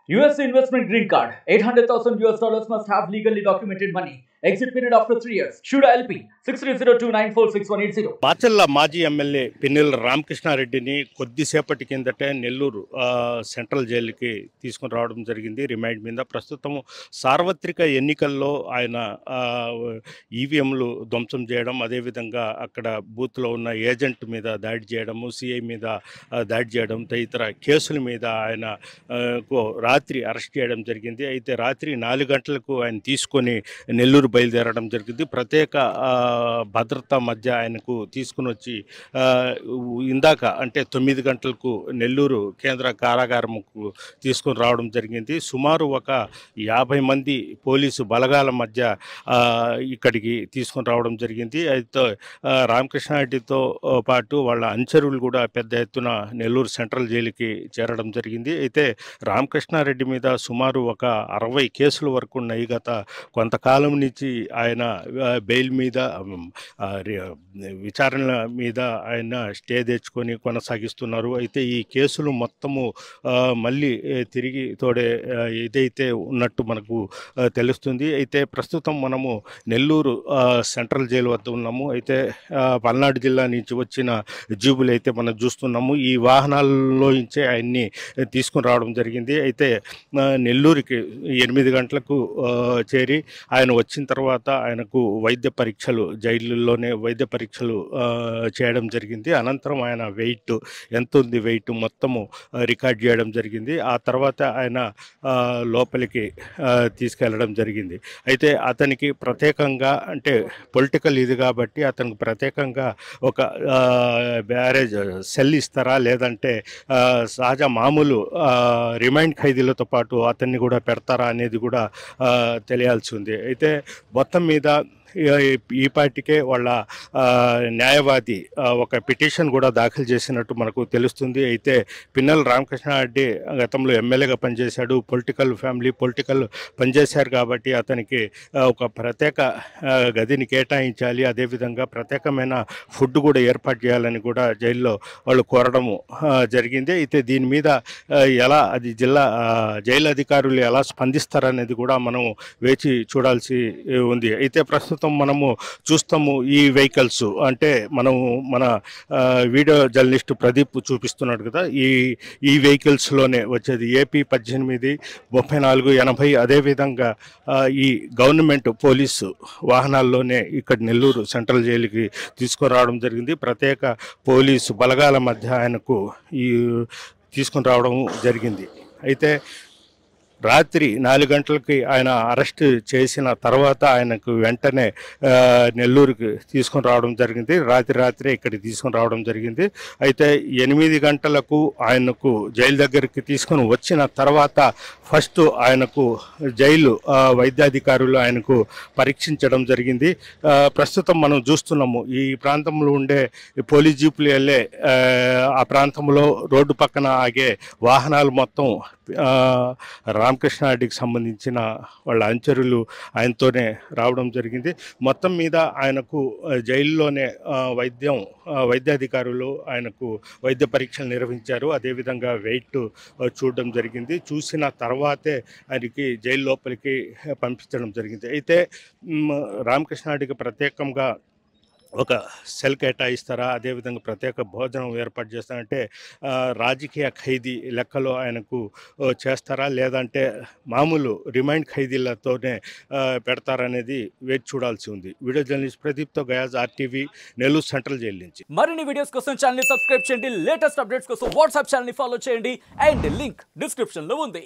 US investment green card. $800,000 must have legally documented money. Exit period after 3 years. Shuda LP 6302946180. Macherla మాజీ MLA Pinnelli రామకృష్ణారెడ్డిని కొద్దిసేపటి కిందటే Nellore central జైలుకి తీసుకుని రావడం జరిగింది రిమాండ్ మీద. ప్రస్తుతం సార్వత్రిక ఎన్నికల్లో ఆయన ఈవీఎంలు ధ్వంసం చేయడం, అదేవిధంగా అక్కడ బూత్లో ఉన్న ఏజెంట్ మీద దాడి చేయడము, సిఐ మీద దాడి చేయడం తదితర కేసుల మీద ఆయన రాత్రి అరెస్ట్ చేయడం జరిగింది. అయితే రాత్రి 4 గంటలకు ఆయన తీసుకొని నెల్లూరు బయలుదేరడం జరిగింది. ప్రత్యేక భద్రత మధ్య ఆయనకు తీసుకుని వచ్చి ఇందాక అంటే 9 గంటలకు నెల్లూరు కేంద్ర కారాగారంకు తీసుకుని రావడం జరిగింది. సుమారు ఒక 50 మంది పోలీసు బలగాల మధ్య ఇక్కడికి తీసుకుని రావడం జరిగింది. అయితే రామకృష్ణారెడ్డితో పాటు వాళ్ళ అనుచరులు కూడా పెద్ద ఎత్తున నెల్లూరు సెంట్రల్ జైలుకి చేరడం జరిగింది. అయితే రామకృష్ణారెడ్డి మీద సుమారు ఒక 60 కేసుల వరకు ఉన్నాయి. గత కొంతకాలం నుంచి ఆయన బెయిల్ మీద విచారణ మీద ఆయన స్టే తెచ్చుకొని కొనసాగిస్తున్నారు. అయితే ఈ కేసులు మొత్తము మళ్ళీ తిరిగి తోడే ఏదైతే ఉన్నట్టు మనకు తెలుస్తుంది. అయితే ప్రస్తుతం మనము నెల్లూరు సెంట్రల్ జైలు వద్ద ఉన్నాము. అయితే పల్నాడు జిల్లా నుంచి వచ్చిన జీబులు అయితే మనం చూస్తున్నాము. ఈ వాహనాల్లో నుంచే ఆయన్ని తీసుకుని రావడం జరిగింది. అయితే నెల్లూరుకి 8 గంటలకు చేరి ఆయన వచ్చిన తర్వాత ఆయనకు వైద్య పరీక్షలు జైలులోనే వైద్య పరీక్షలు చేయడం జరిగింది. అనంతరం ఆయన వెయిట్ ఎంత ఉంది వెయిట్ మొత్తము రికార్డ్ చేయడం జరిగింది. ఆ తర్వాత ఆయన లోపలికి తీసుకెళ్ళడం జరిగింది. అయితే అతనికి ప్రత్యేకంగా అంటే పొలిటికల్ ఇది కాబట్టి అతనికి ప్రత్యేకంగా ఒక బ్యారేజ్ సెల్ ఇస్తారా లేదంటే సహజ మామూలు రిమైండ్ ఖైదీలతో పాటు అతన్ని కూడా పెడతారా అనేది కూడా తెలియాల్సి ఉంది. అయితే మొత్తం మీద ఈ పార్టీకే వాళ్ళ న్యాయవాది ఒక పిటిషన్ కూడా దాఖలు చేసినట్టు మనకు తెలుస్తుంది. అయితే పిన్నెల రామకృష్ణారెడ్డి గతంలో ఎమ్మెల్యేగా పనిచేశాడు, పొలిటికల్ పనిచేశారు కాబట్టి అతనికి ఒక ప్రత్యేక గదిని కేటాయించాలి, అదేవిధంగా ప్రత్యేకమైన ఫుడ్ కూడా ఏర్పాటు చేయాలని కూడా జైల్లో వాళ్ళు కోరడము జరిగింది. అయితే దీని మీద ఎలా అది జైలు అధికారులు ఎలా స్పందిస్తారనేది కూడా మనం వేచి చూడాల్సి ఉంది. అయితే ప్రస్తుతం మనము చూస్తాము ఈ వెహికల్స్ అంటే మన వీడియో జర్నలిస్ట్ ప్రదీప్ చూపిస్తున్నాడు కదా, ఈ వెహికల్స్లోనే వచ్చేది ఏపీ 183480. అదేవిధంగా ఈ గవర్నమెంట్ పోలీసు వాహనాల్లోనే ఇక్కడ నెల్లూరు సెంట్రల్ జైలుకి తీసుకురావడం జరిగింది. ప్రత్యేక పోలీసు బలగాల మధ్య ఆయనకు ఈ తీసుకుని రావడం జరిగింది. అయితే రాత్రి 4 గంటలకి ఆయన అరెస్ట్ చేసిన తర్వాత ఆయనకు వెంటనే నెల్లూరుకి తీసుకొని రావడం జరిగింది. రాత్రి ఇక్కడికి తీసుకొని రావడం జరిగింది. అయితే 8 గంటలకు ఆయనకు జైలు దగ్గరికి తీసుకొని వచ్చిన తర్వాత ఫస్ట్ ఆయనకు జైలు వైద్యాధికారులు ఆయనకు పరీక్షించడం జరిగింది. ప్రస్తుతం మనం చూస్తున్నాము ఈ ప్రాంతంలో ఉండే పోలీస్ జీపులు వెళ్ళే ఆ ప్రాంతంలో రోడ్డు పక్కన ఆగే వాహనాలు మొత్తం రామకృష్ణారెడ్డికి సంబంధించిన వాళ్ళ అనుచరులు ఆయనతోనే రావడం జరిగింది. మొత్తం మీద ఆయనకు జైల్లోనే వైద్యాధికారులు ఆయనకు వైద్య పరీక్షలు నిర్వహించారు. అదేవిధంగా వెయిట్ చూడడం జరిగింది. చూసిన తర్వాతే ఆయనకి జైలు లోపలికి పంపించడం జరిగింది. అయితే రామకృష్ణారెడ్డికి ప్రత్యేకంగా ఒక సెల్ కేటాయిస్తారా, అదేవిధంగా ప్రత్యేక భోజనం ఏర్పాటు చేస్తారంటే రాజకీయ ఖైదీ లెక్కలో ఆయనకు చేస్తారా లేదంటే మామూలు రిమైండ్ ఖైదీలతోనే పెడతారనేది వేచి చూడాల్సి ఉంది. వీడియో జర్నలిస్ట్ ప్రదీప్తో Gayaz, RTV, Nellore central jail నుంచి. మరిన్ని వీడియోస్ కోసం ఛానల్ ని సబ్స్క్రైబ్ చేయండి, లేటెస్ట్ అప్డేట్స్ కోసం వాట్సాప్ ఛానల్ ని ఫాలో చేయండి అండ్ లింక్ డిస్క్రిప్షన్ లో ఉంది.